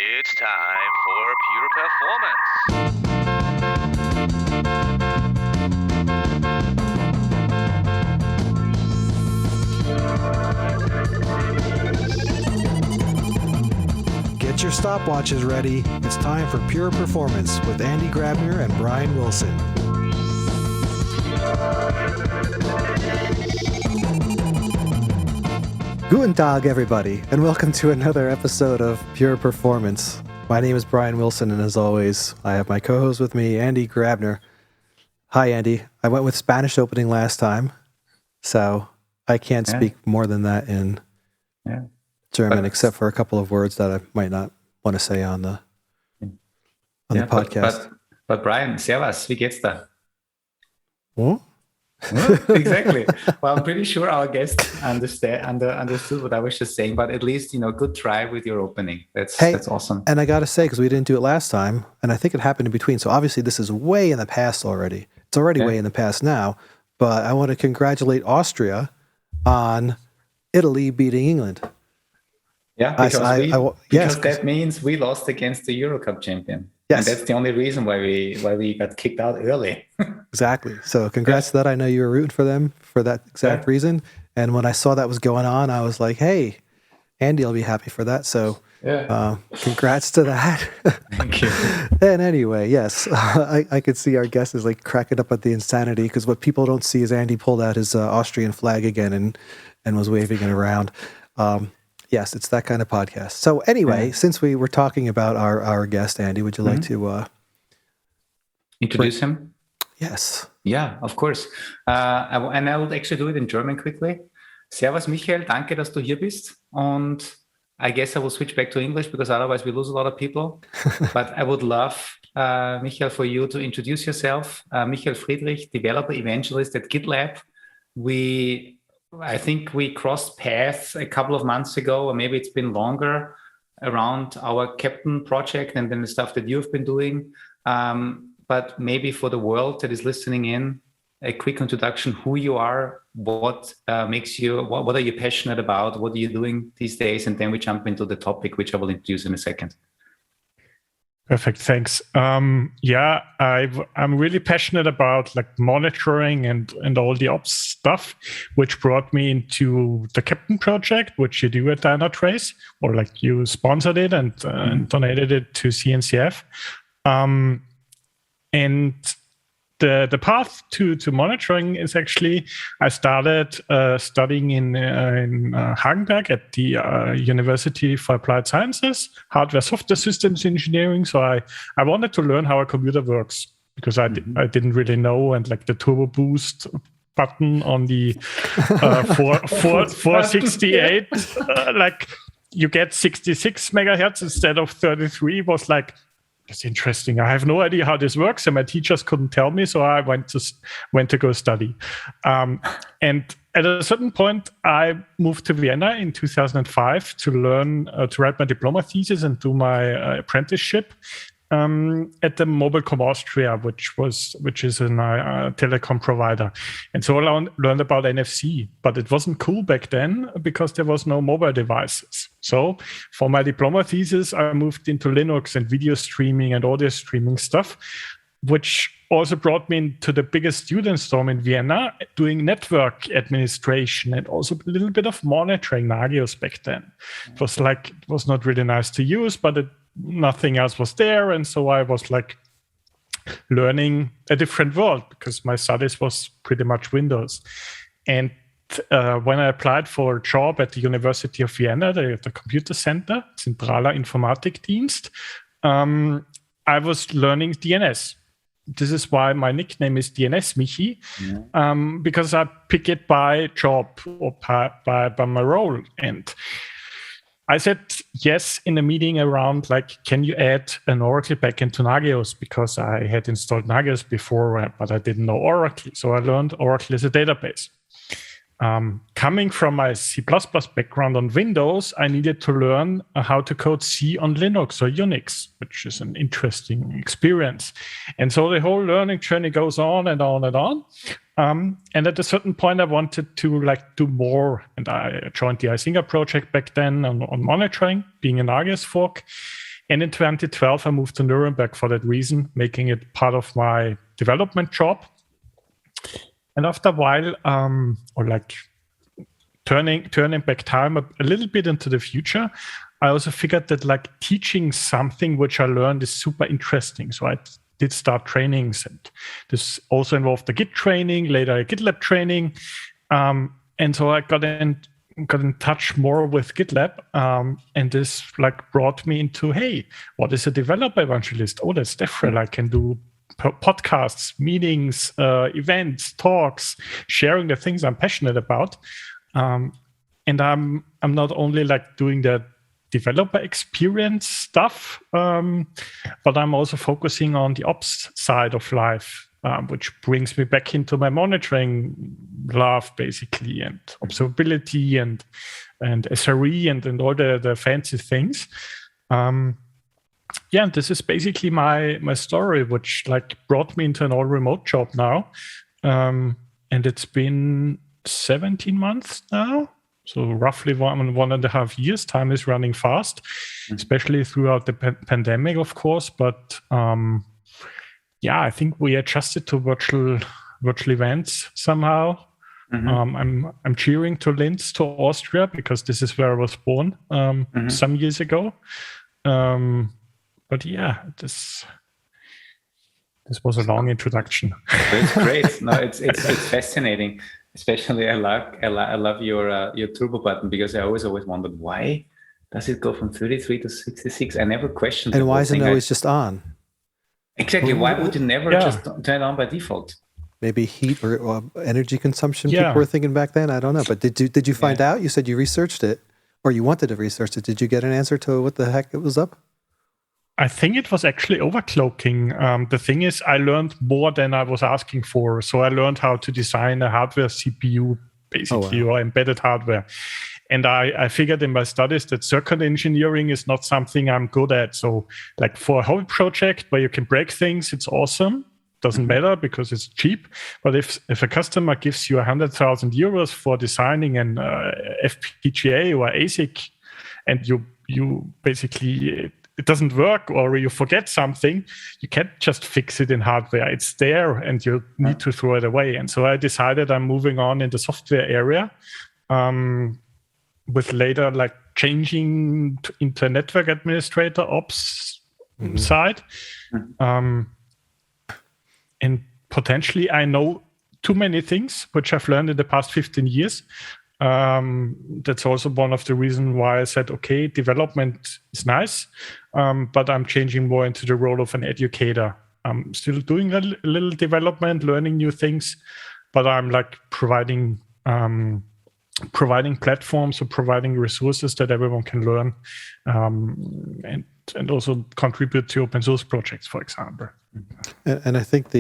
It's time for Pure Performance. Get your stopwatches ready. It's time for Pure Performance with Andy Grabner and Brian Wilson. Guten Tag, everybody, and welcome to another episode of Pure Performance. My name is Brian Wilson, and as always, I have my co-host with me, Andy Grabner. Hi, Andy. I went with Spanish opening last time, so I can't speak more than that in German, except for a couple of words that I might not want to say on the podcast. But Brian, servus, wie geht's da? Huh? Exactly. Well, I'm pretty sure our guest understood what I was just saying, but at least, good try with your opening. That's awesome. And I got to say, because we didn't do it last time, and I think it happened in between, so obviously this is way in the past already. It's already way in the past now, but I want to congratulate Austria on Italy beating England. Yeah, because that means we lost against the Euro Cup champion. Yes. And that's the only reason why we got kicked out early. Exactly. So congrats to that. I know you were rooting for them for that exact reason. And when I saw that was going on, I was like, hey, Andy will be happy for that. So congrats to that. Thank you. And anyway, yes, I could see our guest is like cracking up at the insanity, because what people don't see is Andy pulled out his Austrian flag again and was waving it around. Yes, it's that kind of podcast. So anyway, since we were talking about our guest, Andy, would you like to introduce him? Yes. Yeah, of course. And I would actually do it in German quickly. Servus, Michael. Danke, dass du hier bist. Und I guess I will switch back to English because otherwise we lose a lot of people. But I would love, Michael, for you to introduce yourself. Michael Friedrich, Developer Evangelist at GitLab. I think we crossed paths a couple of months ago, or maybe it's been longer, around our Captain project and then the stuff that you've been doing. But maybe for the world that is listening in, a quick introduction, who you are, what makes you, what are you passionate about, what are you doing these days? And then we jump into the topic, which I will introduce in a second. Perfect, thanks. I'm really passionate about like monitoring and all the ops stuff, which brought me into the Captain project, which you do at Dynatrace, or like you sponsored it and donated it to CNCF. And the path to monitoring is actually, I started studying in Hagenberg at the University for Applied Sciences, hardware software systems engineering. So I wanted to learn how a computer works, because I didn't really know, and like the turbo boost button on the 468, like you get 66 megahertz instead of 33, was like, that's interesting. I have no idea how this works, and my teachers couldn't tell me, so I went to go study. And at a certain point, I moved to Vienna in 2005 to learn to write my diploma thesis and do my apprenticeship at the Mobilcom Austria, which is a telecom provider. And so I learned about NFC, but it wasn't cool back then because there was no mobile devices. So for my diploma thesis, I moved into Linux and video streaming and audio streaming stuff, which also brought me into the biggest student storm in Vienna, doing network administration and also a little bit of monitoring Nagios back then. It was not really nice to use, but nothing else was there. And so I was like learning a different world, because my studies was pretty much Windows. And when I applied for a job at the University of Vienna, the computer center, Zentraler Informatikdienst, I was learning DNS. This is why my nickname is DNS Michi, because I pick it by job or by my role. And I said yes in a meeting around, like, can you add an Oracle backend to Nagios? Because I had installed Nagios before, but I didn't know Oracle. So I learned Oracle as a database. Coming from my C++ background on Windows, I needed to learn how to code C on Linux or Unix, which is an interesting experience. And so the whole learning journey goes on and on and on. And at a certain point, I wanted to do more. And I joined the Isinger project back then on monitoring, being an Argus fork. And in 2012, I moved to Nuremberg for that reason, making it part of my development job. And after a while, turning back time a little bit into the future, I also figured that like teaching something which I learned is super interesting. So I did start trainings, and this also involved the Git training, later a GitLab training. And so I got in touch more with GitLab, and this like brought me into, hey, what is a developer evangelist? Oh, that's different. I can do podcasts, meetings, events, talks, sharing the things I'm passionate about. And I'm not only like doing the developer experience stuff, but I'm also focusing on the ops side of life, which brings me back into my monitoring love, basically, and observability and SRE and all the fancy things. And this is basically my story, which like brought me into an all-remote job now. And it's been 17 months now. So roughly 1.5 years. Time is running fast, especially throughout the pandemic, of course. But I think we adjusted to virtual events somehow. I'm cheering to Linz, to Austria, because this is where I was born some years ago. But yeah, this was a long introduction. It's great. No, it's fascinating. Especially, I love your turbo button, because I always wondered, why does it go from 33 to 66? I never questioned. And why isn't it always just on? Exactly. Why would you never just turn it on by default? Maybe heat or energy consumption. People were thinking back then. I don't know. But did you find out? You said you researched it, or you wanted to research it. Did you get an answer to what the heck it was up? I think it was actually overclocking. The thing is, I learned more than I was asking for. So I learned how to design a hardware CPU, basically, or embedded hardware. And I figured in my studies that circuit engineering is not something I'm good at. So like for a hobby project where you can break things, it's awesome. Doesn't matter because it's cheap. But if a customer gives you 100,000 euros for designing an FPGA or ASIC, and you basically it doesn't work, or you forget something, you can't just fix it in hardware. It's there and you need to throw it away. And so I decided I'm moving on in the software area, with later like changing into a network administrator ops side. And potentially I know too many things, which I've learned in the past 15 years. That's also one of the reasons why I said, okay, development is nice, but I'm changing more into the role of an educator. I'm still doing a little development, learning new things, but I'm like providing platforms or providing resources that everyone can learn, and also contribute to open source projects, for example. And I think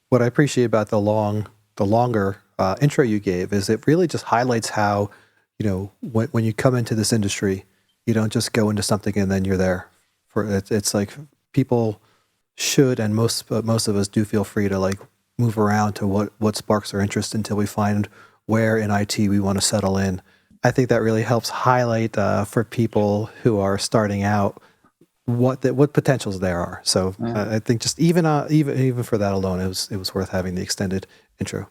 what I appreciate about the longer intro you gave is it really just highlights how, when you come into this industry, you don't just go into something and then you're there. It's like people should, and most of us do, feel free to like move around to what sparks our interest until we find where in IT we want to settle in. I think that really helps highlight for people who are starting out what potentials there are. So I think just even for that alone, it was worth having the extended intro.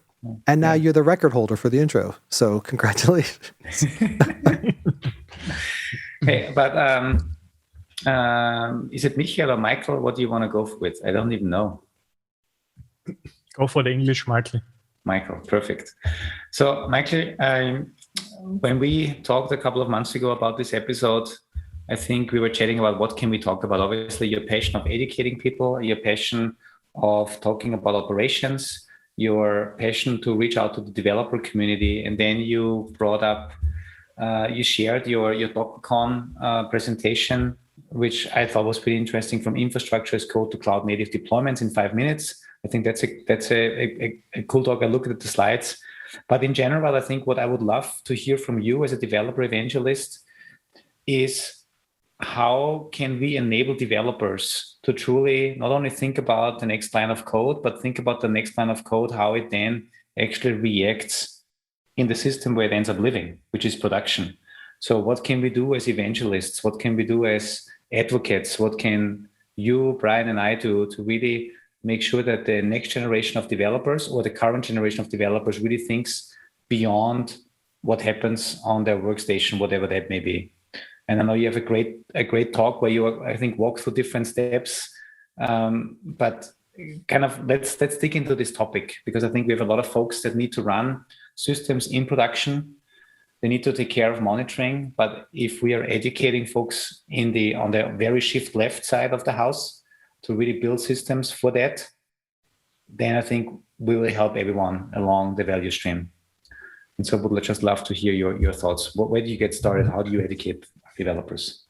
And now you're the record holder for the intro. So congratulations. Hey, but is it Michael or Michael? What do you want to go with? I don't even know. Go for the English, Michael. Michael, perfect. So Michael, when we talked a couple of months ago about this episode, I think we were chatting about what can we talk about. Obviously, your passion of educating people, your passion of talking about operations, your passion to reach out to the developer community, and then you brought up, you shared your DockerCon presentation, which I thought was pretty interesting, from infrastructure as code to cloud native deployments in 5 minutes. I think that's a cool talk. I looked at the slides, but in general, I think what I would love to hear from you as a developer evangelist is, how can we enable developers to truly not only think about the next line of code, but think about the next line of code, how it then actually reacts in the system where it ends up living, which is production. So what can we do as evangelists? What can we do as advocates? What can you, Brian, and I do to really make sure that the next generation of developers or the current generation of developers really thinks beyond what happens on their workstation, whatever that may be? And I know you have a great talk where you, I think, walk through different steps. But kind of let's dig into this topic, because I think we have a lot of folks that need to run systems in production. They need to take care of monitoring. But if we are educating folks on the very shift left side of the house to really build systems for that, then I think we will help everyone along the value stream. And so would just love to hear your thoughts. Where do you get started? How do you educate developers?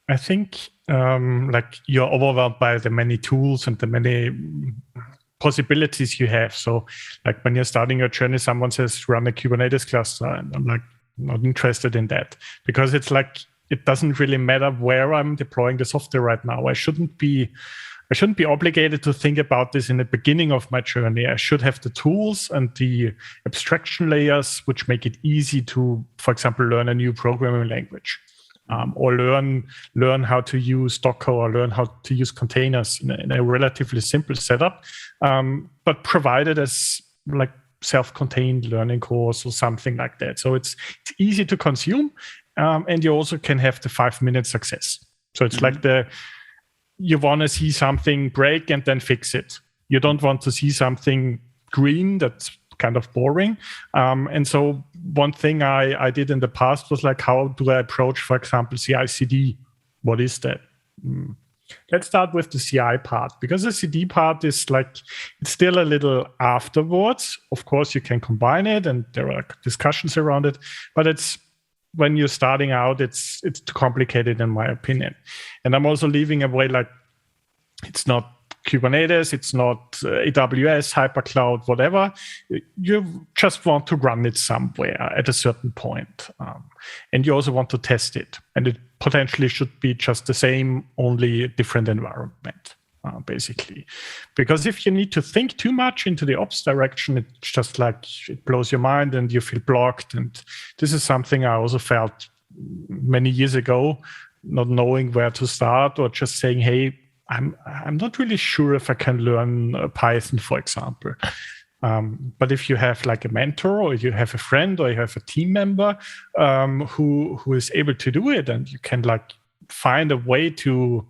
I think you're overwhelmed by the many tools and the many possibilities you have. So like when you're starting your journey, someone says run a Kubernetes cluster, and I'm like not interested in that, because it's like it doesn't really matter where I'm deploying the software right now. I shouldn't be obligated to think about this in the beginning of my journey. I should have the tools and the abstraction layers which make it easy to, for example, learn a new programming language, or learn how to use Docker, or learn how to use containers in a relatively simple setup, but provided as like self-contained learning course or something like that. So it's easy to consume, and you also can have the 5-minute success. So it's like you want to see something break and then fix it. You don't want to see something green that's kind of boring. And so one thing I did in the past was like, how do I approach, for example, CI/CD? What is that? Let's start with the CI part, because the CD part is like, it's still a little afterwards. Of course, you can combine it and there are discussions around it, but when you're starting out, it's too complicated in my opinion. And I'm also leaving away, like, it's not Kubernetes, it's not AWS, hypercloud, whatever. You just want to run it somewhere at a certain point. And you also want to test it. And it potentially should be just the same, only a different environment, basically. Because if you need to think too much into the ops direction, it's just like it blows your mind and you feel blocked. And this is something I also felt many years ago, not knowing where to start, or just saying, hey, I'm not really sure if I can learn Python, for example. But if you have like a mentor, or you have a friend, or you have a team member who is able to do it, and you can like find a way to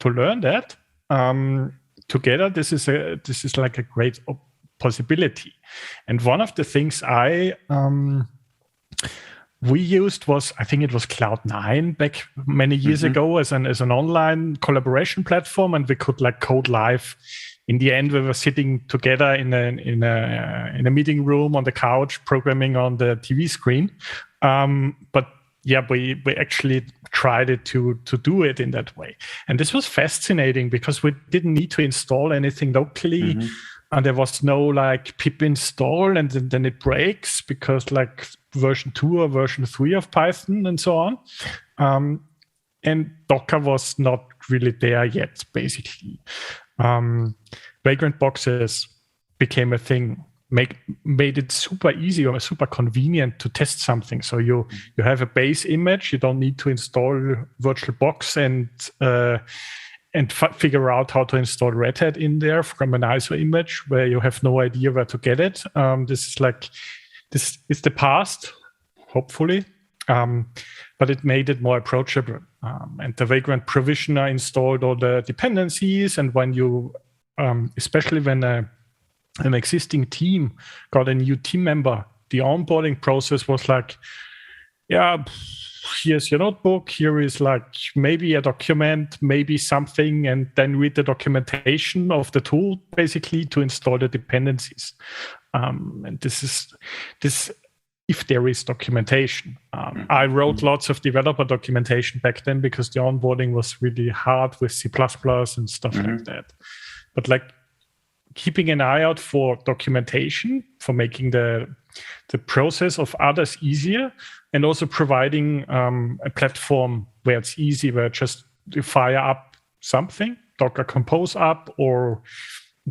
learn that together, this is like a great possibility. And one of the things we used was, I think it was Cloud9 back many years ago, as an online collaboration platform, and we could like code live. In the end, we were sitting together in a meeting room on the couch, programming on the TV screen. But yeah, we actually tried it to do it in that way, and this was fascinating because we didn't need to install anything locally. And there was no like pip install and then it breaks because like version 2 or version 3 of Python and so on. And Docker was not really there yet, basically. Vagrant boxes became a thing, made it super easy or super convenient to test something. So you have a base image, you don't need to install VirtualBox and figure out how to install Red Hat in there from an ISO image where you have no idea where to get it. This is the past, hopefully, but it made it more approachable. And the Vagrant provisioner installed all the dependencies, and when you, especially when an existing team got a new team member, the onboarding process was like, yeah, here's your notebook, here is like maybe a document, maybe something, and then read the documentation of the tool basically to install the dependencies. And this if there is documentation. I wrote lots of developer documentation back then because the onboarding was really hard with C++ and stuff like that. But like keeping an eye out for documentation, for making the process of others easier, and also providing a platform where it's easy, where just you fire up something, Docker Compose up, or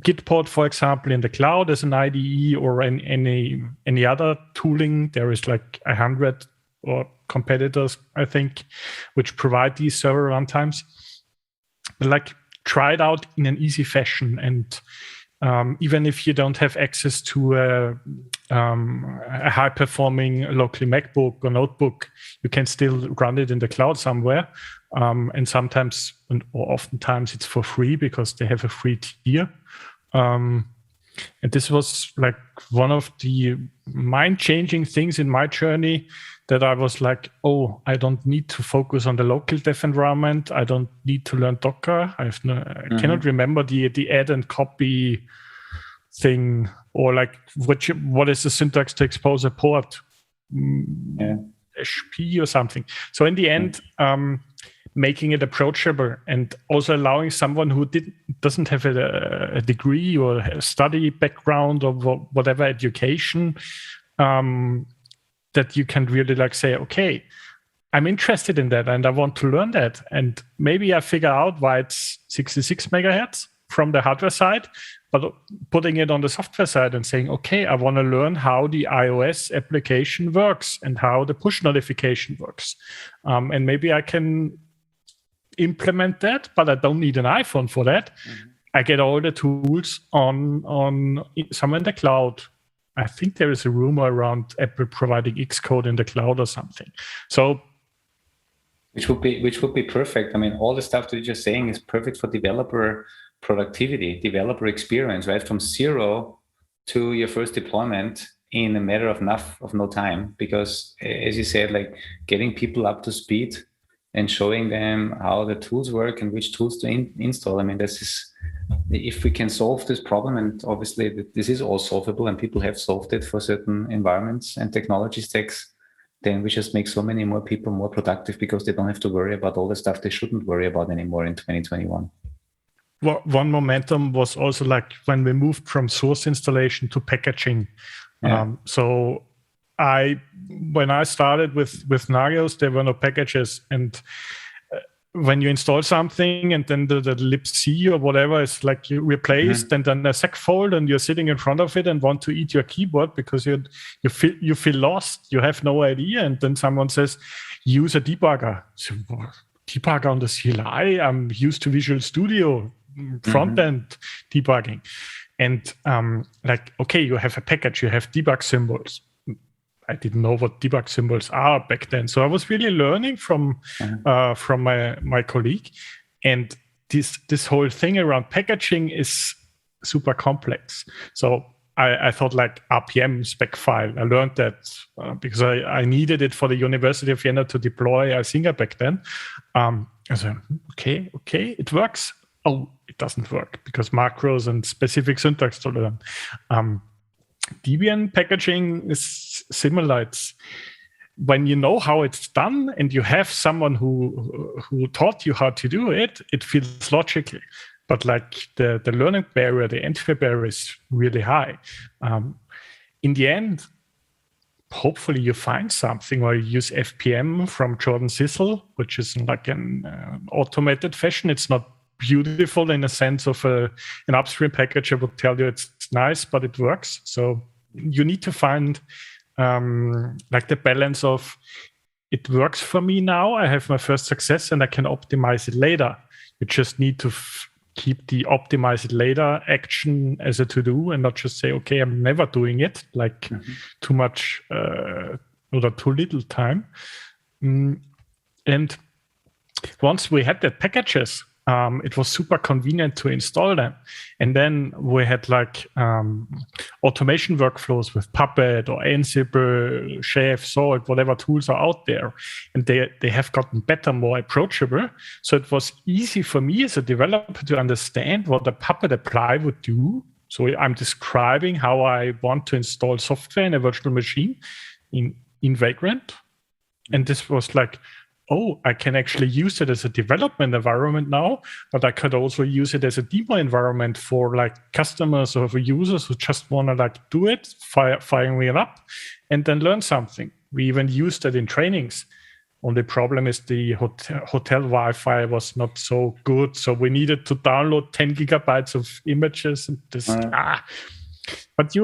Gitpod, for example, in the cloud as an IDE, or any other tooling. There is like 100 or competitors, I think, which provide these server runtimes. Like, try it out in an easy fashion, and even if you don't have access to a high-performing locally MacBook or notebook, you can still run it in the cloud somewhere. And sometimes, or oftentimes, it's for free because they have a free tier. And this was like one of the mind-changing things in my journey, that I was like, oh, I don't need to focus on the local dev environment. I don't need to learn Docker. I cannot remember the add and copy thing, or like what is the syntax to expose a port? HP or something. So in the end, making it approachable, and also allowing someone who doesn't have a degree or a study background or whatever education, that you can really like say, okay, I'm interested in that and I want to learn that. And maybe I figure out why it's 66 megahertz from the hardware side, but putting it on the software side and saying, okay, I want to learn how the iOS application works and how the push notification works. And maybe I can implement that, but I don't need an iPhone for that. I get all the tools on somewhere in the cloud. I think there is a rumor around Apple providing Xcode in the cloud or something. So, which would be perfect. I mean, all the stuff that you're just saying is perfect for developer productivity, developer experience, right? From zero to your first deployment in a matter of no time. Because as you said, like getting people up to speed and showing them how the tools work and which tools to install. I mean, this is, if we can solve this problem, and obviously this is all solvable and people have solved it for certain environments and technology stacks, then we just make so many more people more productive because they don't have to worry about all the stuff they shouldn't worry about anymore in 2021. Well, one momentum was also like when we moved from source installation to packaging. So when I started with Nagios, there were no packages, and when you install something and then the libc or whatever is like you replaced, and then a segfold, and you're sitting in front of it and want to eat your keyboard because you feel lost, you have no idea, and then someone says use a debugger. So, debugger on the CLI? I'm used to Visual Studio front end debugging, and like, okay, you have a package, you have debug symbols. I didn't know what debug symbols are back then. So I was really learning from my colleague. And this whole thing around packaging is super complex. So I thought like RPM spec file. I learned that because I needed it for the University of Vienna to deploy Isinga back then. I said, okay, it works. Oh, it doesn't work because macros and specific syntax to learn. Debian packaging is similar. It's when you know how it's done and you have someone who taught you how to do it, it feels logical. But like the learning barrier, the entry barrier is really high. In the end, hopefully you find something where you use FPM from Jordan Sissel, which is like an automated fashion. It's not beautiful in a sense of an upstream package. I would tell you it's nice, but it works. So you need to find like the balance of it works for me now. I have my first success and I can optimize it later. You just need to keep the optimize it later action as a to-do and not just say, okay, I'm never doing it, like too much or too little time. And once we had the packages, it was super convenient to install them. And then we had like automation workflows with Puppet or Ansible, Chef, Salt, whatever tools are out there. And they have gotten better, more approachable. So it was easy for me as a developer to understand what a Puppet apply would do. So I'm describing how I want to install software in a virtual machine in Vagrant. And this was like, oh, I can actually use it as a development environment now, but I could also use it as a demo environment for like customers or for users who just want to like do it, firing it up, and then learn something. We even used it in trainings. Only problem is the hotel Wi-Fi was not so good, so we needed to download 10 gigabytes of images. And this, But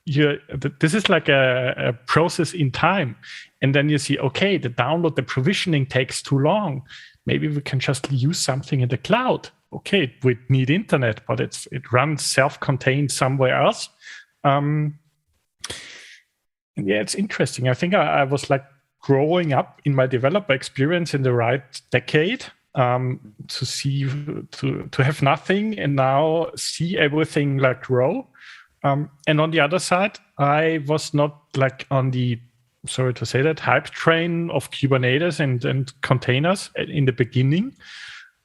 this is like a process in time. And then you see, okay, the download, the provisioning takes too long. Maybe we can just use something in the cloud. Okay, we need internet, but it runs self-contained somewhere else. Yeah, it's interesting. I think I was like growing up in my developer experience in the right decade, to have nothing and now see everything like grow. And on the other side, I was not like on the, sorry to say that, hype train of Kubernetes and containers in the beginning,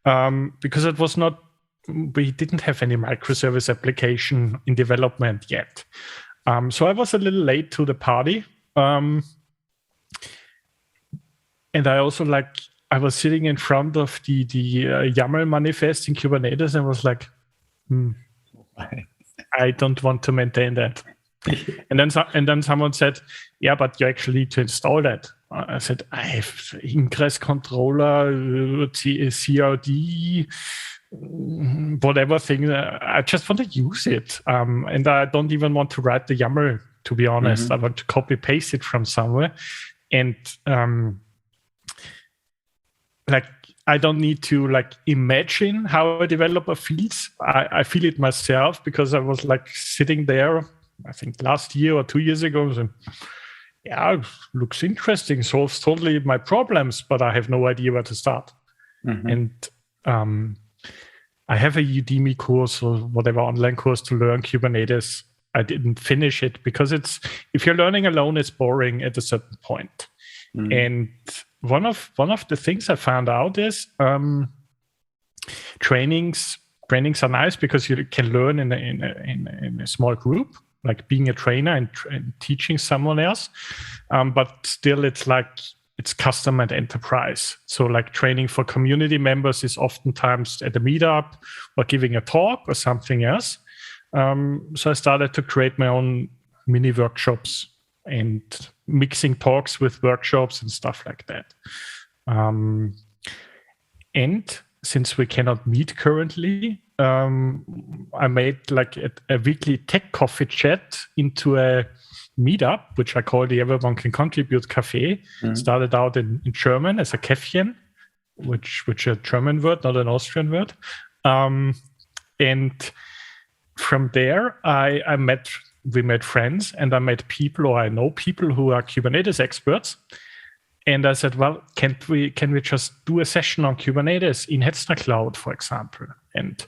because it was not, we didn't have any microservice application in development yet. So I was a little late to the party. And I also I was sitting in front of the YAML manifest in Kubernetes and was like, I don't want to maintain that. And then someone said, yeah, but you actually need to install that. I said, I have ingress controller, CRD, whatever thing. I just want to use it. And I don't even want to write the YAML, to be honest. I want to copy paste it from somewhere. And I don't need to imagine how a developer feels. I feel it myself because I was sitting there, I think last year or 2 years ago, and yeah, it looks interesting, solves totally my problems, but I have no idea where to start. And I have a Udemy course or whatever online course to learn Kubernetes. I didn't finish it because if you're learning alone, it's boring at a certain point. And one of the things I found out is trainings are nice because you can learn in a small group, like being a trainer and teaching someone else. But still, it's custom and enterprise. So training for community members is oftentimes at a meetup or giving a talk or something else. So I started to create my own mini workshops and mixing talks with workshops and stuff like that. And since we cannot meet currently, I made a weekly tech coffee chat into a meetup, which I call the Everyone Can Contribute Cafe. Started out in German as a Käffchen, which a German word, not an Austrian word. And from there, we met friends, and I met people, or I know people who are Kubernetes experts. And I said, well, can we just do a session on Kubernetes in Hetzner Cloud, for example? And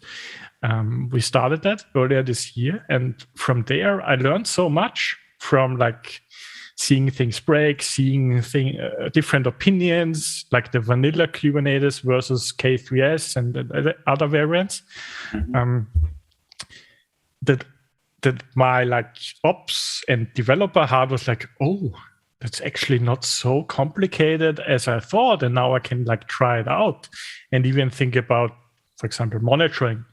we started that earlier this year. And from there, I learned so much from seeing things break, seeing different opinions, like the vanilla Kubernetes versus K3S and the other variants. That my ops and developer heart was oh, that's actually not so complicated as I thought, and now I can try it out and even think about, for example, monitoring.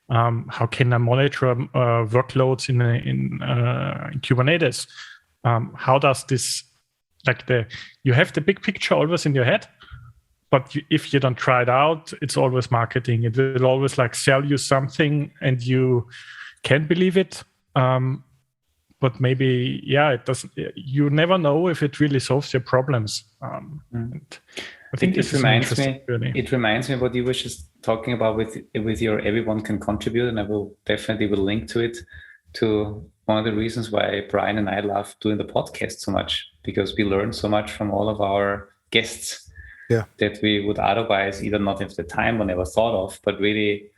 How can I monitor workloads in Kubernetes? How does this you have the big picture always in your head, but if you don't try it out, it's always marketing. It will always sell you something and you can't believe it. But maybe, it doesn't. You never know if it really solves your problems. And I think this is an interesting journey. It reminds me of what you were just talking about with your everyone can contribute, and I will definitely link to it, to one of the reasons why Brian and I love doing the podcast so much, because we learn so much from all of our guests that we would otherwise either not have the time or never thought of, but really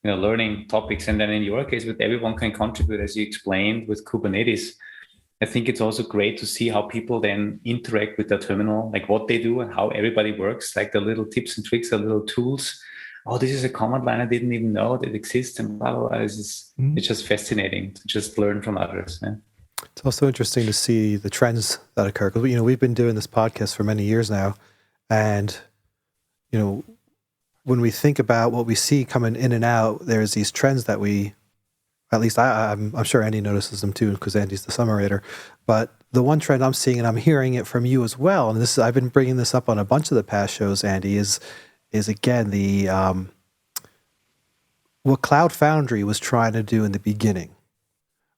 learning topics. And then in your case, with everyone can contribute, as you explained with Kubernetes, I think it's also great to see how people then interact with the terminal, what they do and how everybody works, the little tips and tricks, the little tools. Oh, this is a command line I didn't even know that exists, and blah, blah, blah. It's just fascinating to just learn from others. Yeah. It's also interesting to see the trends that occur, because we've been doing this podcast for many years now, and when we think about what we see coming in and out, there's these trends that at least I'm sure Andy notices them too, because Andy's the summarator. But the one trend I'm seeing, and I'm hearing it from you as well, and I've been bringing this up on a bunch of the past shows, Andy, is again the what Cloud Foundry was trying to do in the beginning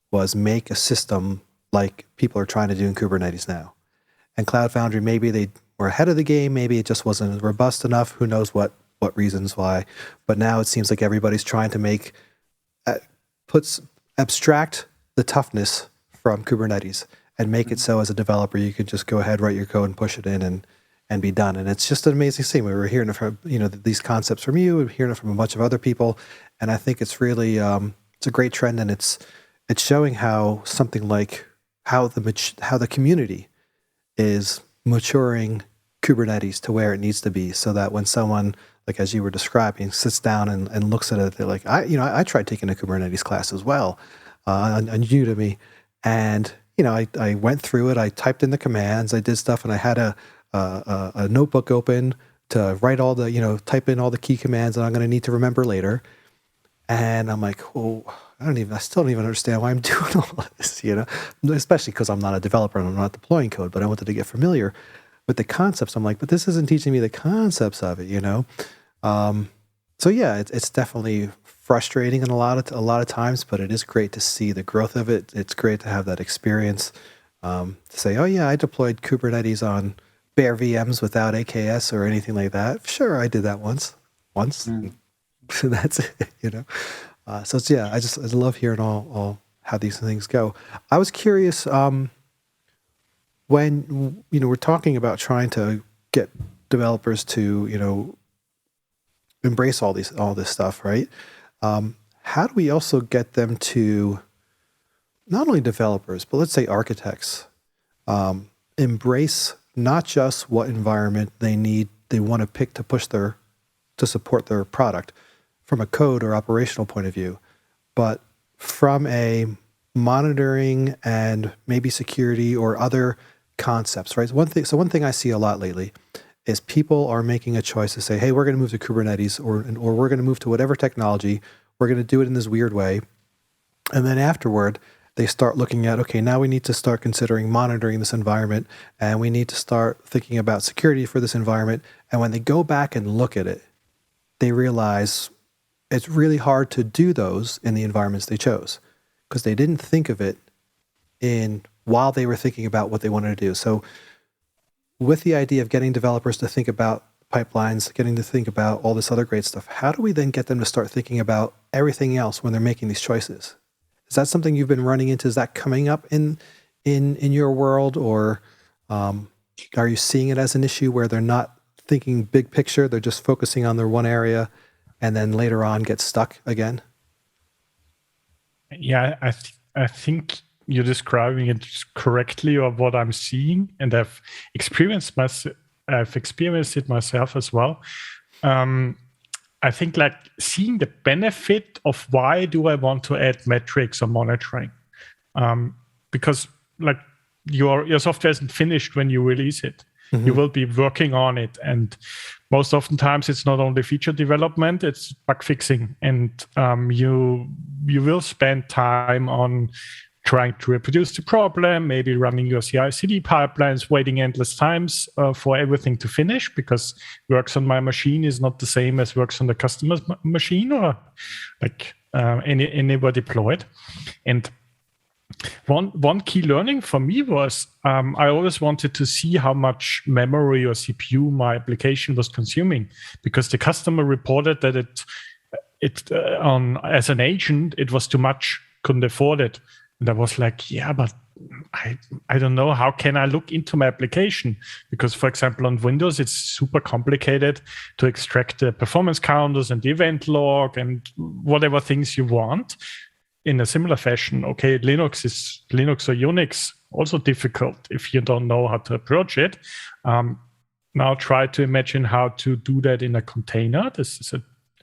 was make a system like people are trying to do in Kubernetes now. And Cloud Foundry, maybe they were ahead of the game. Maybe it just wasn't robust enough. Who knows what reasons why. But now it seems like everybody's trying to make, abstract the toughness from Kubernetes and make it so as a developer, you could just go ahead, write your code and push it in and be done. And it's just an amazing thing. We were hearing it from, these concepts from you, we're hearing it from a bunch of other people. And I think it's really, it's a great trend, and it's showing how something like how the community is maturing Kubernetes to where it needs to be, so that when someone, like as you were describing, sits down and looks at it, they're like, I tried taking a Kubernetes class as well on Udemy, and I went through it. I typed in the commands, I did stuff, and I had a notebook open to write all the type in all the key commands that I'm going to need to remember later. And I'm like, oh, I still don't even understand why I'm doing all this, especially because I'm not a developer and I'm not deploying code, but I wanted to get familiar with the concepts. I'm like, but this isn't teaching me the concepts of it, So yeah, it's definitely frustrating in a lot of times, but it is great to see the growth of it. It's great to have that experience, to say, oh yeah, I deployed Kubernetes on bare VMs without AKS or anything like that. Sure, I did that once. That's it, So it's, yeah, I love hearing all how these things go. I was curious, when we're talking about trying to get developers to embrace all this stuff, right? How do we also get them to, not only developers, but let's say architects, embrace not just what environment they want to pick to support their product from a code or operational point of view, but from a monitoring and maybe security or other concepts, right? One thing I see a lot lately is people are making a choice to say, hey, we're going to move to Kubernetes or we're going to move to whatever technology. We're going to do it in this weird way. And then afterward, they start looking at, okay, now we need to start considering monitoring this environment, and we need to start thinking about security for this environment. And when they go back and look at it, they realize it's really hard to do those in the environments they chose because they didn't think of it while they were thinking about what they wanted to do. So with the idea of getting developers to think about pipelines, getting to think about all this other great stuff, how do we then get them to start thinking about everything else when they're making these choices? Is that something you've been running into? Is that coming up in your world, or are you seeing it as an issue where they're not thinking big picture, they're just focusing on their one area and then later on get stuck again? Yeah, I think you're describing it correctly, or what I'm seeing, and I've experienced it myself as well. I think like seeing the benefit of why do I want to add metrics or monitoring, because like your software isn't finished when you release it. Mm-hmm. You will be working on it, and most oftentimes it's not only feature development, it's bug fixing, and you will spend time on trying to reproduce the problem, maybe running your CI/CD pipelines, waiting endless times for everything to finish, because works on my machine is not the same as works on the customer's machine, or like anywhere deployed. And one key learning for me was I always wanted to see how much memory or CPU my application was consuming, because the customer reported that it as an agent it was too much, couldn't afford it. And I was like, yeah, but I don't know, how can I look into my application? Because, for example, on Windows, it's super complicated to extract the performance counters and the event log and whatever things you want. In a similar fashion, okay, Linux or Unix, also difficult if you don't know how to approach it. Now try to imagine how to do that in a container. This is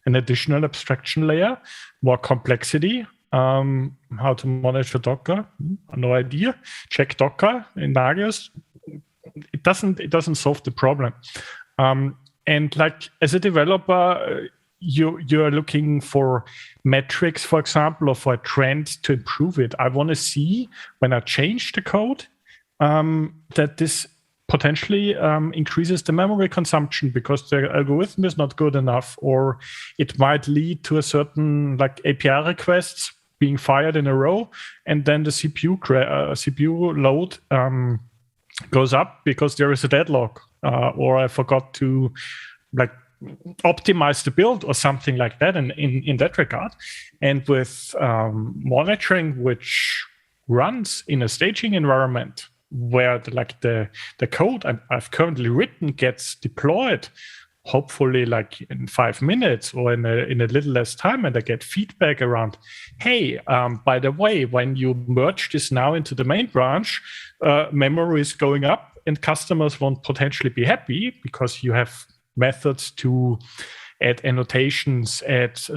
an additional abstraction layer, more complexity. How to monitor Docker? No idea. Check Docker in Nagios. It doesn't solve the problem. And like as a developer, you're looking for metrics, for example, or for a trend to improve it. I want to see when I change the code that this potentially increases the memory consumption because the algorithm is not good enough, or it might lead to a certain like API requests being fired in a row, and then the CPU load goes up because there is a deadlock, or I forgot to optimize the build or something like that in that regard. And with monitoring, which runs in a staging environment where the code I've currently written gets deployed, hopefully in 5 minutes or in a little less time, and I get feedback around, hey, by the way, when you merge this now into the main branch, memory is going up, and customers won't potentially be happy because you have methods to add annotations at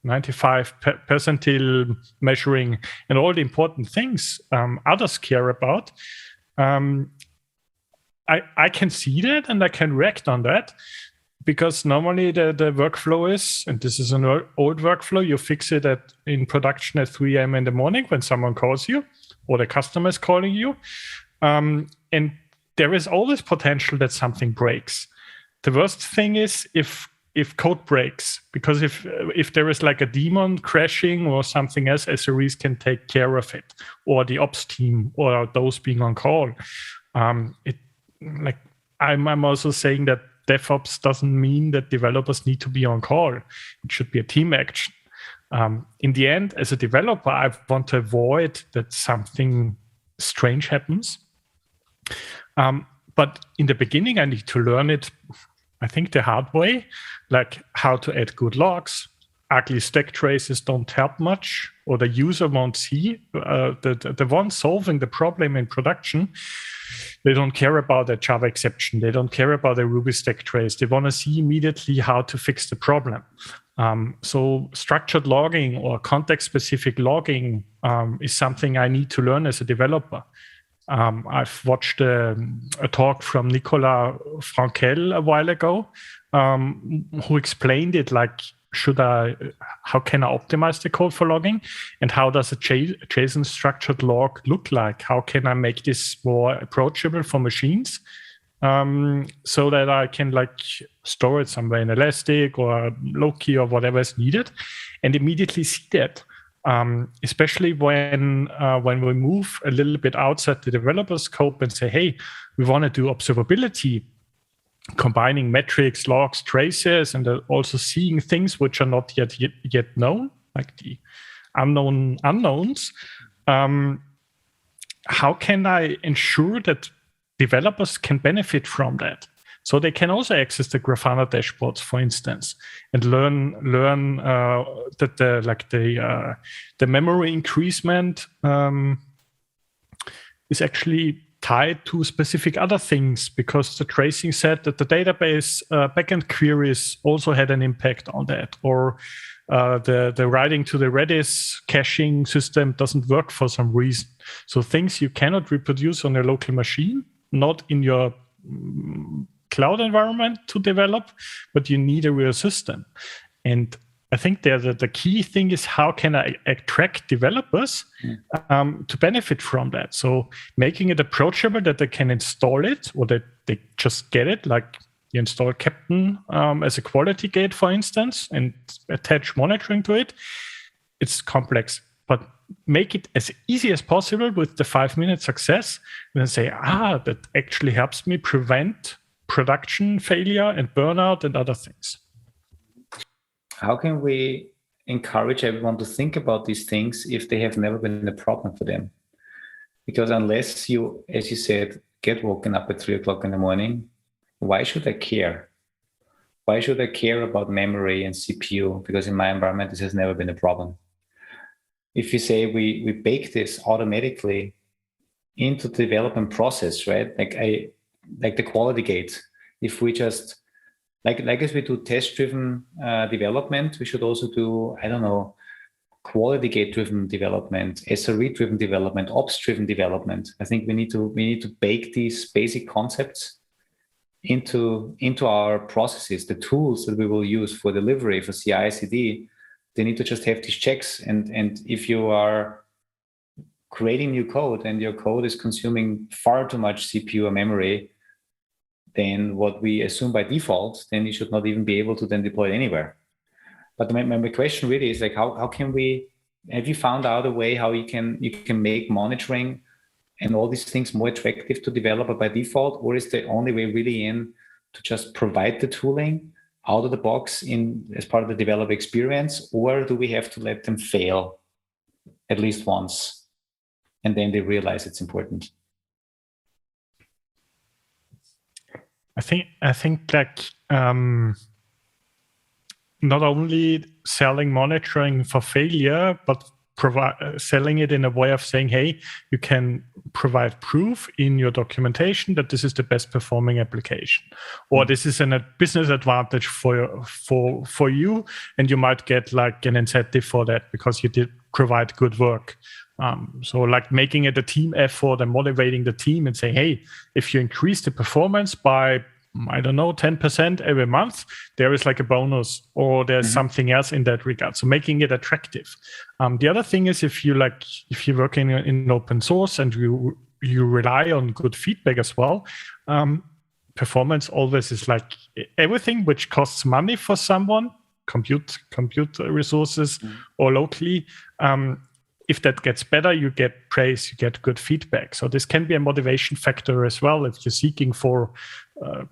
95 percentile measuring and all the important things others care about. I can see that and I can react on that, because normally the workflow is, and this is an old workflow, you fix it in production at 3 a.m. in the morning when someone calls you or the customer is calling you. And there is always potential that something breaks. The worst thing is if code breaks, because if there is a daemon crashing or something else, SREs can take care of it, or the ops team or those being on call. I'm also saying that DevOps doesn't mean that developers need to be on call. It should be a team action. In the end, as a developer, I want to avoid that something strange happens. But in the beginning, I need to learn it, I think, the hard way, like how to add good logs. Ugly stack traces don't help much, or the user won't see. The one solving the problem in production, they don't care about a Java exception. They don't care about a Ruby stack trace. They want to see immediately how to fix the problem. So structured logging or context-specific logging is something I need to learn as a developer. I've watched a talk from Nicolas Frankel a while ago, who explained it how can I optimize the code for logging, and how does a JSON structured log look like? How can I make this more approachable for machines, so that I can store it somewhere in Elastic or Loki or whatever is needed, and immediately see that. Especially when we move a little bit outside the developer scope and say, hey, we want to do observability, combining metrics, logs, traces, and also seeing things which are not yet known, like the unknowns. How can I ensure that developers can benefit from that? So they can also access the Grafana dashboards, for instance, and learn that the memory increasement is actually tied to specific other things, because the tracing said that the database backend queries also had an impact on that, or the writing to the Redis caching system doesn't work for some reason. So things you cannot reproduce on your local machine, not in your cloud environment to develop, but you need a real system. And I think the key thing is, how can I attract developers to benefit from that? So making it approachable, that they can install it, or that they just get it, like you install Captain as a quality gate, for instance, and attach monitoring to it. It's complex, but make it as easy as possible with the 5-minute success, and then say, that actually helps me prevent production failure and burnout and other things. How can we encourage everyone to think about these things if they have never been a problem for them? Because unless you, as you said, get woken up at 3 o'clock in the morning, why should I care? Why should I care about memory and CPU? Because in my environment, this has never been a problem. If you say we bake this automatically into the development process, right? Like the quality gate. If we just like as we do test-driven development, we should also do, quality gate-driven development, SRE-driven development, ops-driven development. I think we need to bake these basic concepts into our processes. The tools that we will use for delivery, for CI/CD, they need to just have these checks. And if you are creating new code and your code is consuming far too much CPU or memory, then what we assume by default, then you should not even be able to then deploy it anywhere. But my question really is like, how can we? Have you found out a way how you can make monitoring and all these things more attractive to developer by default, or is the only way really to just provide the tooling out of the box as part of the developer experience, or do we have to let them fail at least once and then they realize it's important? I think like not only selling monitoring for failure, but selling it in a way of saying, hey, you can provide proof in your documentation that this is the best performing application, or this is a business advantage for you, and you might get like an incentive for that because you did provide good work. So like making it a team effort and motivating the team and saying, hey, if you increase the performance by, I don't know, 10% every month, there is like a bonus, or there's something else in that regard. So making it attractive. The other thing is if you're working in open source and you rely on good feedback as well, performance always is like everything which costs money for someone, compute resources or locally. If that gets better, you get praise, you get good feedback. So this can be a motivation factor as well if you're seeking for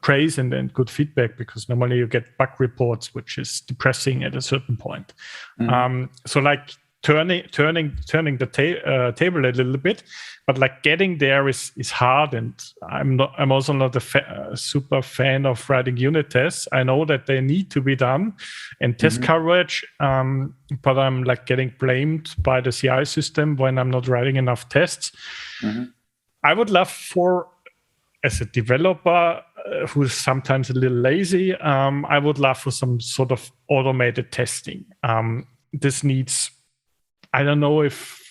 praise and good feedback, because normally you get bug reports, which is depressing at a certain point. So like turning the table a little bit, but like getting there is hard. And I'm also not a super fan of writing unit tests. I know that they need to be done and test coverage, but I'm like getting blamed by the CI system when I'm not writing enough tests. I would love as a developer who's sometimes a little lazy, I would love for some sort of automated testing. This needs, I don't know if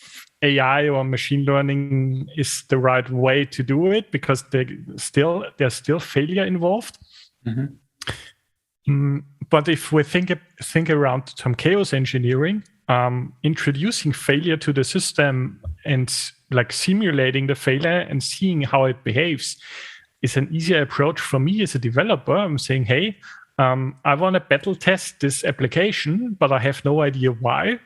AI or machine learning is the right way to do it, because there's still failure involved. But if we think around some chaos engineering, introducing failure to the system and like simulating the failure and seeing how it behaves is an easier approach for me as a developer. I'm saying, hey, I want to battle test this application, but I have no idea why,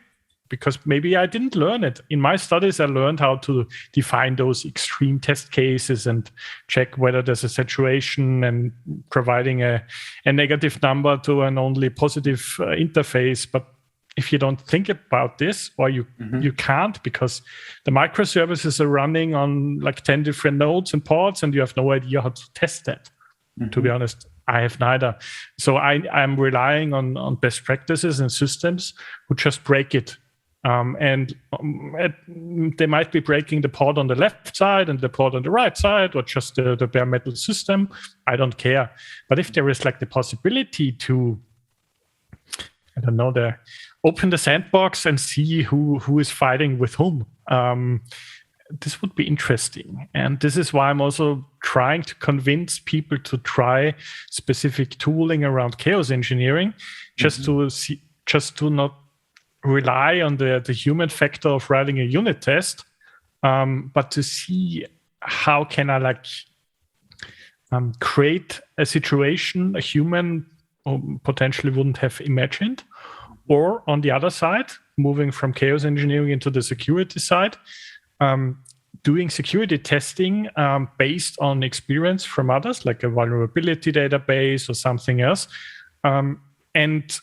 because maybe I didn't learn it. In my studies, I learned how to define those extreme test cases and check whether there's a saturation and providing a negative number to an only positive interface. But if you don't think about this, or you can't, because the microservices are running on like 10 different nodes and pods, and you have no idea how to test that. To be honest, I have neither. So I'm relying on best practices and systems who just break it. They might be breaking the pod on the left side and the pod on the right side, or just the bare metal system. I don't care. But if there is like the possibility to, I don't know, open the sandbox and see who is fighting with whom, this would be interesting. And this is why I'm also trying to convince people to try specific tooling around chaos engineering, just to not rely on the human factor of writing a unit test, but to see how can I create a situation a human potentially wouldn't have imagined. Or on the other side, moving from chaos engineering into the security side, doing security testing based on experience from others, like a vulnerability database or something else. And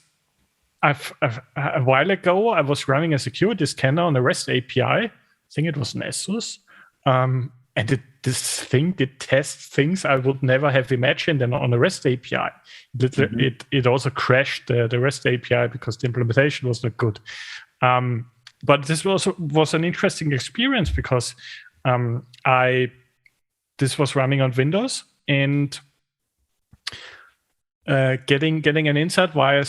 a while ago, I was running a security scanner on a REST API. I think it was Nessus. And this thing did test things I would never have imagined on a REST API. It also crashed the REST API because the implementation was not good. But this was an interesting experience because this was running on Windows, and getting an insight via a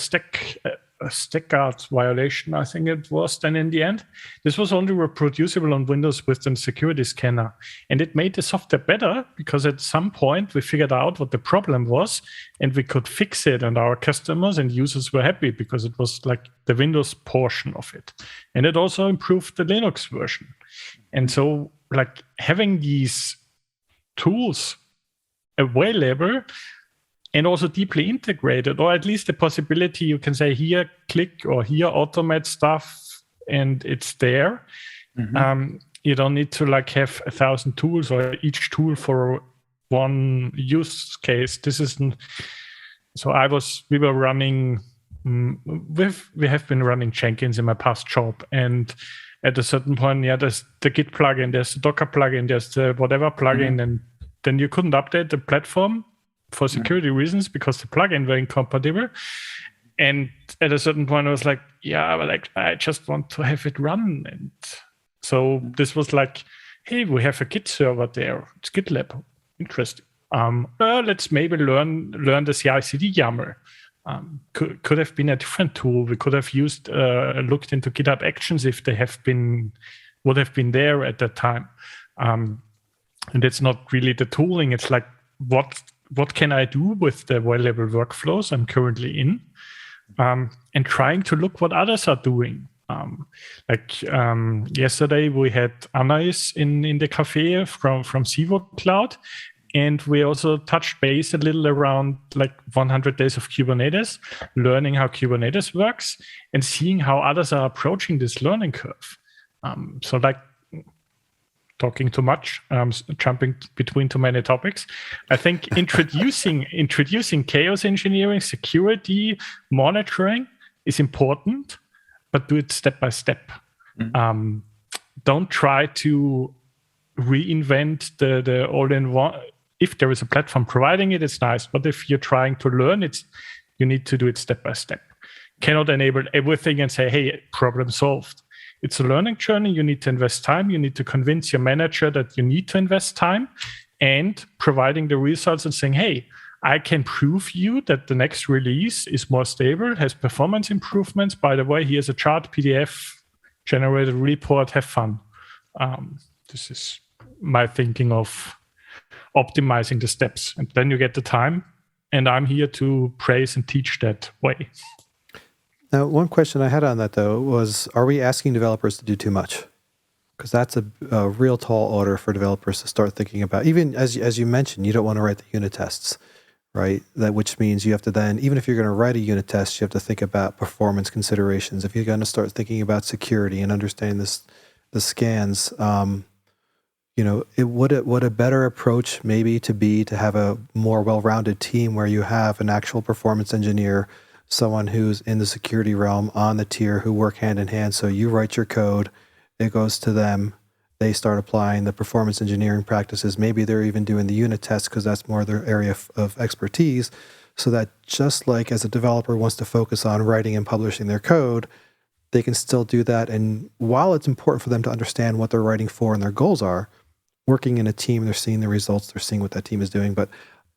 stack guard violation, I think it was then in the end. This was only reproducible on Windows with the security scanner. And it made the software better because at some point we figured out what the problem was and we could fix it, and our customers and users were happy because it was like the Windows portion of it. And it also improved the Linux version. And so like having these tools available and also deeply integrated, or at least the possibility you can say here click or here automate stuff and it's there. You don't need to like have 1,000 tools or each tool for one use case. This isn't. So we were running. We have been running Jenkins in my past job, and at a certain point, there's the Git plugin, there's the Docker plugin, there's the whatever plugin, and then you couldn't update the platform for security reasons because the plugin were incompatible. And at a certain point, I was like, I just want to have it run. And so this was like, hey, we have a Git server there. It's GitLab. Interesting. Let's maybe learn the CI/CD YAML. Could have been a different tool. We could have used looked into GitHub Actions if they would have been there at that time. And it's not really the tooling. It's like what can I do with the available workflows I'm currently in, and trying to look what others are doing. Yesterday we had Anais in the cafe from Sivo Cloud, and we also touched base a little around like 100 days of Kubernetes, learning how Kubernetes works and seeing how others are approaching this learning curve. So like talking too much, jumping between too many topics. I think introducing chaos engineering, security, monitoring is important, but do it step by step. Don't try to reinvent the all-in-one. If there is a platform providing it, it's nice. But if you're trying to learn it, you need to do it step by step. Cannot enable everything and say, hey, problem solved. It's a learning journey. You need to invest time. You need to convince your manager that you need to invest time, and providing the results and saying, hey, I can prove you that the next release is more stable, has performance improvements. By the way, here's a chart, PDF, generated report, have fun. This is my thinking of optimizing the steps. And then you get the time, and I'm here to praise and teach that way. Now, one question I had on that, though, was, are we asking developers to do too much? Because that's a real tall order for developers to start thinking about. Even as you mentioned, you don't want to write the unit tests, right? Which means you have to then, even if you're going to write a unit test, you have to think about performance considerations. If you're going to start thinking about security and understanding the scans, would a better approach maybe to have a more well-rounded team where you have an actual performance engineer, someone who's in the security realm on the tier, who work hand in hand. So you write your code, it goes to them, they start applying the performance engineering practices. Maybe they're even doing the unit tests because that's more their area of expertise. So that just like as a developer wants to focus on writing and publishing their code, they can still do that. And while it's important for them to understand what they're writing for and their goals are, working in a team, they're seeing the results, they're seeing what that team is doing. But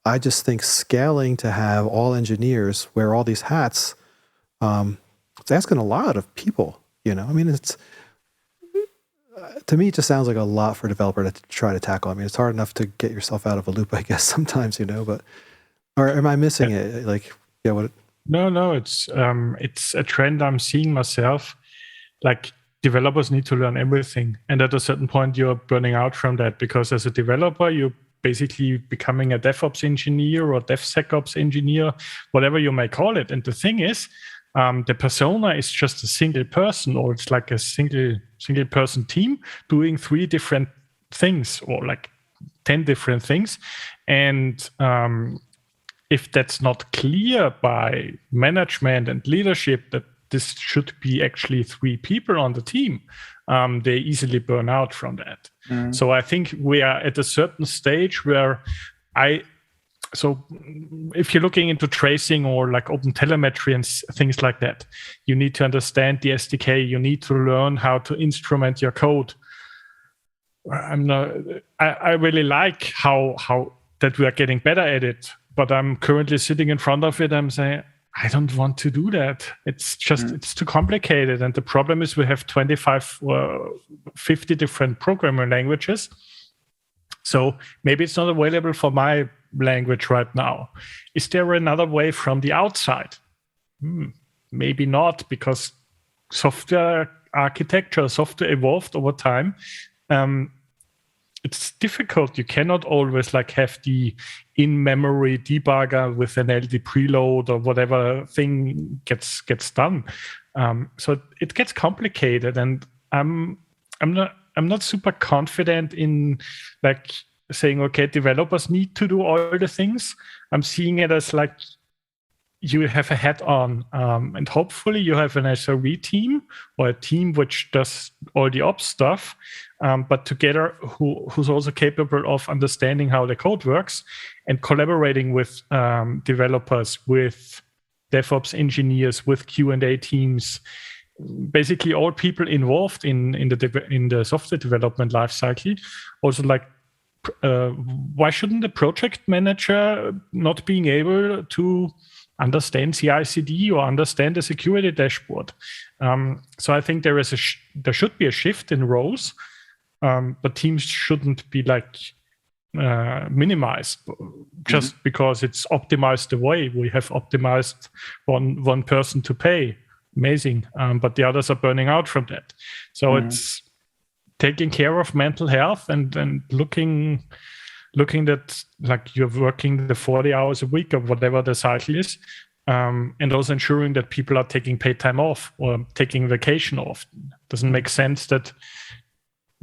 I just think scaling to have all engineers wear all these hats, it's asking a lot of people, I mean, it's, to me, it just sounds like a lot for a developer to try to tackle. I mean, it's hard enough to get yourself out of a loop, I guess, sometimes, but, or am I missing it? Like, yeah, what? No, it's a trend I'm seeing myself. Like, developers need to learn everything. And at a certain point, you're burning out from that, because as a developer, you're basically becoming a DevOps engineer or DevSecOps engineer, whatever you may call it. And the thing is, the persona is just a single person, or it's like a single person team doing 3 different things, or like 10 different things. And if that's not clear by management and leadership that this should be actually 3 people on the team, they easily burn out from that. So I think we are at a certain stage where so if you're looking into tracing or like open telemetry and things like that, you need to understand the SDK. You need to learn how to instrument your code. I really like how that we are getting better at it, but I'm currently sitting in front of it. I'm saying, I don't want to do that. It's just, it's too complicated. And the problem is we have 25 or 50 different programming languages. So maybe it's not available for my language right now. Is there another way from the outside? Maybe not, because software architecture, software evolved over time. it's difficult. You cannot always like have the in-memory debugger with an LD preload or whatever thing gets done. So it gets complicated, and I'm not super confident in like saying, okay, developers need to do all the things. I'm seeing it as like you have a hat on, and hopefully you have an SRE team or a team which does all the ops stuff, but together who's also capable of understanding how the code works and collaborating with developers, with DevOps engineers, with Q&A teams, basically all people involved in the software development lifecycle. Also, like, why shouldn't the project manager not being able to understand CI/CD or understand the security dashboard? So I think there should be a shift in roles, but teams shouldn't be like minimized just because it's optimized the way we have optimized one person to pay. Amazing, but the others are burning out from that. So it's taking care of mental health and looking that like you're working the 40 hours a week or whatever the cycle is, and also ensuring that people are taking paid time off or taking vacation off. Doesn't make sense that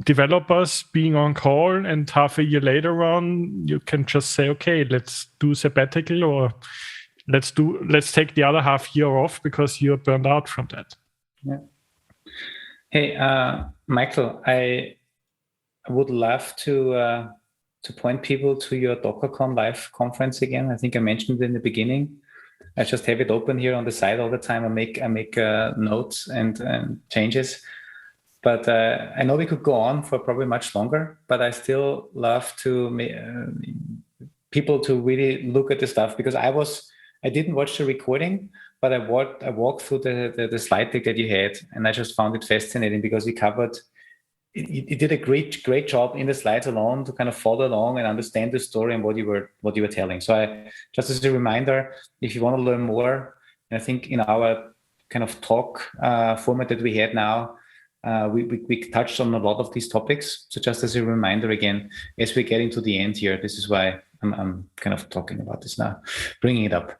developers being on call and half a year later on, you can just say, okay, let's do sabbatical, or let's take the other half year off because you're burned out from that. Yeah. Hey, Michael, I would love to point people to your DockerCon live conference again. I think I mentioned it in the beginning. I just have it open here on the side all the time. I make notes and changes. But I know we could go on for probably much longer, but I still love to people to really look at the stuff, because I didn't watch the recording, but I walked through the slide deck that you had, and I just found it fascinating because you covered. You did a great job in the slides alone to kind of follow along and understand the story and what you were telling. So just as a reminder, if you want to learn more, and I think in our kind of talk format that we had now, we touched on a lot of these topics. So just as a reminder again, as we're getting to the end here, this is why I'm kind of talking about this now, bringing it up.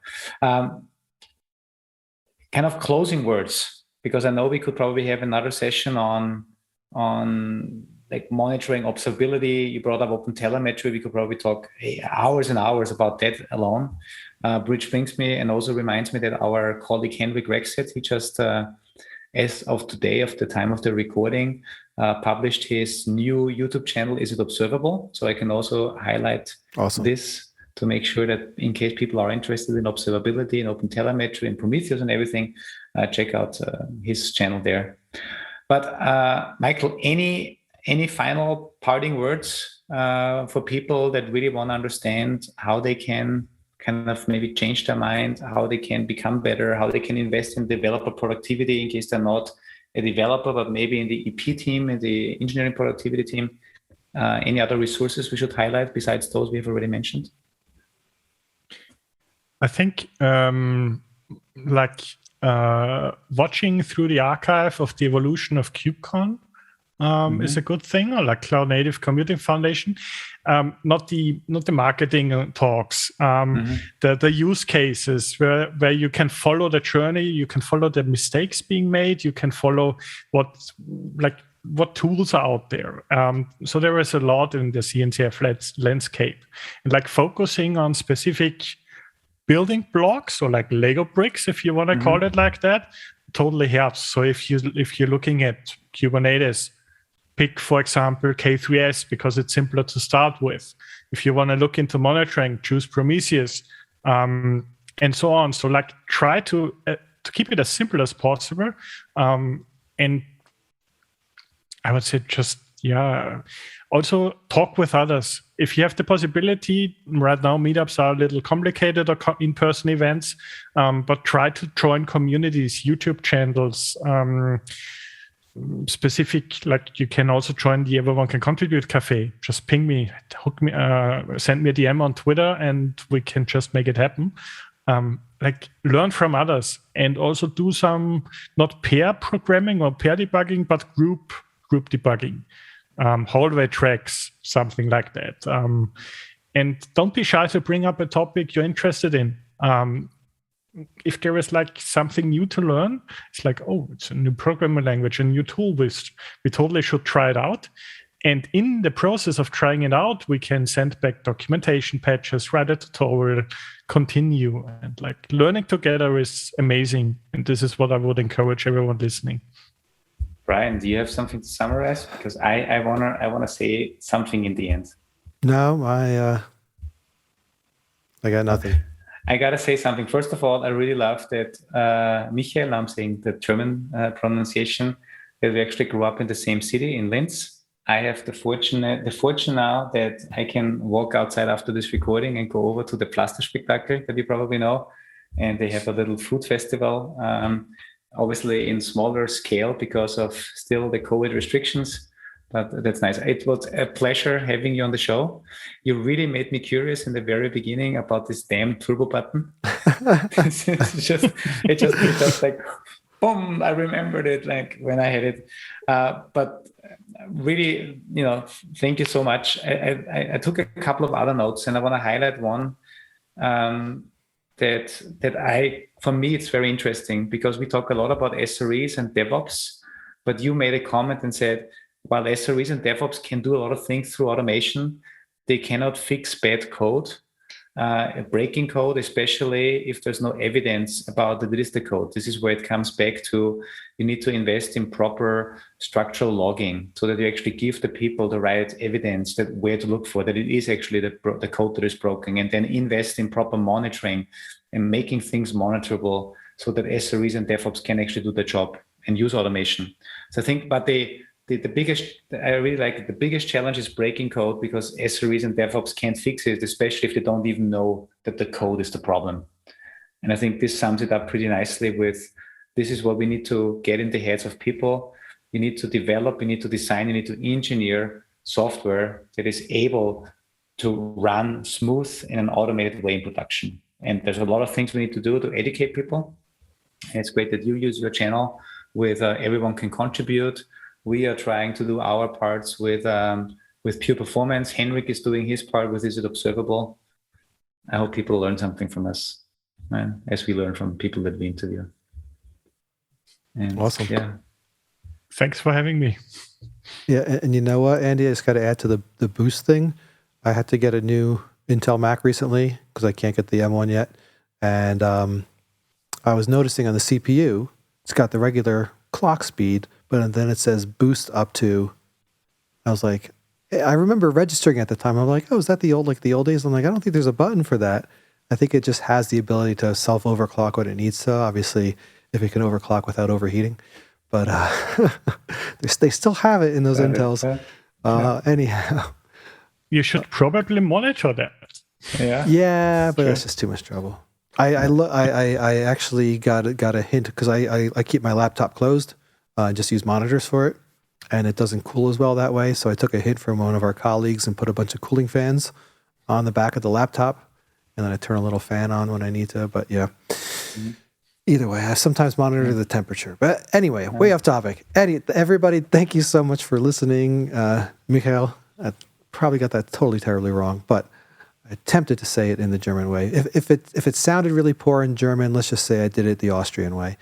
Kind of closing words, because I know we could probably have another session on like monitoring observability. You brought up open telemetry. We could probably talk hours and hours about that alone. Which brings me and also reminds me that our colleague Henrik Rexed, he just as of today, of the time of the recording, published his new YouTube channel, Is It Observable? So I can also highlight this to make sure that in case people are interested in observability and open telemetry and Prometheus and everything, check out his channel there. But Michael, any final parting words for people that really want to understand how they can kind of maybe change their mind, how they can become better, how they can invest in developer productivity in case they're not a developer, but maybe in the EP team, in the engineering productivity team? Any other resources we should highlight besides those we have already mentioned? I think watching through the archive of the evolution of KubeCon is a good thing, or like Cloud Native Computing Foundation. Not the marketing talks, the use cases where you can follow the journey, you can follow the mistakes being made, you can follow what tools are out there. So there is a lot in the CNCF landscape, and like focusing on specific building blocks, or like Lego bricks, if you want to call it like that, totally helps. So if you're looking at Kubernetes, pick, for example, K3S because it's simpler to start with. If you want to look into monitoring, choose Prometheus, and so on. So like try to keep it as simple as possible. And I would say just, also talk with others. If you have the possibility, right now meetups are a little complicated, or in-person events, but try to join communities, YouTube channels, specific, like you can also join the Everyone Can Contribute Cafe. Just ping me, hook me, send me a DM on Twitter, and we can just make it happen. Like learn from others, and also do some not pair programming or pair debugging, but group debugging. hallway tracks, something like that. And don't be shy to bring up a topic you're interested in. If there is like something new to learn, it's like, oh, it's a new programming language, a new tool. We totally should try it out. And in the process of trying it out, we can send back documentation patches, write a tutorial, continue. And like learning together is amazing. And this is what I would encourage everyone listening. Brian, do you have something to summarize? Because I wanna say something in the end. No, I got nothing. I gotta say something. First of all, I really love that Michael, I'm saying the German pronunciation, that we actually grew up in the same city in Linz. I have the fortune now that I can walk outside after this recording and go over to the Plasterspektakel that you probably know, and they have a little food festival, obviously in smaller scale because of still the COVID restrictions. But that's nice. It was a pleasure having you on the show. You really made me curious in the very beginning about this damn turbo button. It's just like, boom, I remembered it like when I had it. But really, thank you so much. I took a couple of other notes, and I want to highlight one that for me, it's very interesting because we talk a lot about SREs and DevOps, but you made a comment and said, while SREs and DevOps can do a lot of things through automation, they cannot fix bad code, breaking code, especially if there's no evidence about that it is the code. This is where it comes back to, you need to invest in proper structural logging so that you actually give the people the right evidence that where to look for, that it is actually the code that is broken, and then invest in proper monitoring and making things monitorable so that SREs and DevOps can actually do the job and use automation. So I think, but the biggest challenge is breaking code, because SREs and DevOps can't fix it, especially if they don't even know that the code is the problem. And I think this sums it up pretty nicely with, this is what we need to get in the heads of people. You need to develop, you need to design, you need to engineer software that is able to run smooth in an automated way in production. And there's a lot of things we need to do to educate people. And it's great that you use your channel with everyone can contribute. We are trying to do our parts with Pure Performance. Henrik is doing his part with Is It Observable? I hope people learn something from us, man, as we learn from people that we interview. And awesome. Yeah. Thanks for having me. Yeah, and you know what, Andy? I just got to add to the boost thing. I had to get a new Intel Mac recently because I can't get the M1 yet. And I was noticing on the CPU, it's got the regular clock speed, but then it says boost up to. I was like, I remember registering at the time. I'm like, oh, is that the old days? I'm like, I don't think there's a button for that. I think it just has the ability to self-overclock when it needs to. Obviously, if it can overclock without overheating. But they still have it in those Intels. Anyhow. You should probably monitor that. Yeah, but that's just too much trouble. I actually got a hint because I keep my laptop closed. I just use monitors for it, and it doesn't cool as well that way. So I took a hint from one of our colleagues and put a bunch of cooling fans on the back of the laptop, and then I turn a little fan on when I need to. But yeah, either way, I sometimes monitor the temperature. But anyway, way off topic. Eddie, everybody, thank you so much for listening. Michael, I probably got that totally terribly wrong, but I attempted to say it in the German way. If it sounded really poor in German, let's just say I did it the Austrian way.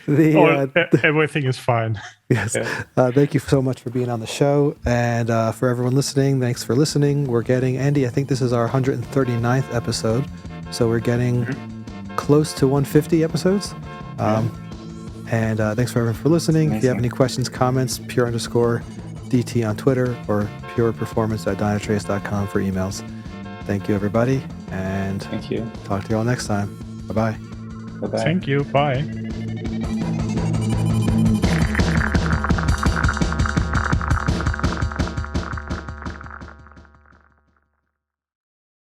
Everything is fine. Yes. Thank you so much for being on the show. And for everyone listening, thanks for listening. We're getting, Andy, I think this is our 139th episode. So we're getting close to 150 episodes. And thanks for everyone for listening. Amazing. If you have any questions, comments, pure_DT on Twitter or pureperformance@dynatrace.com for emails. Thank you, everybody. And thank you. Talk to you all next time. Bye-bye. Bye-bye. Thank you. Bye.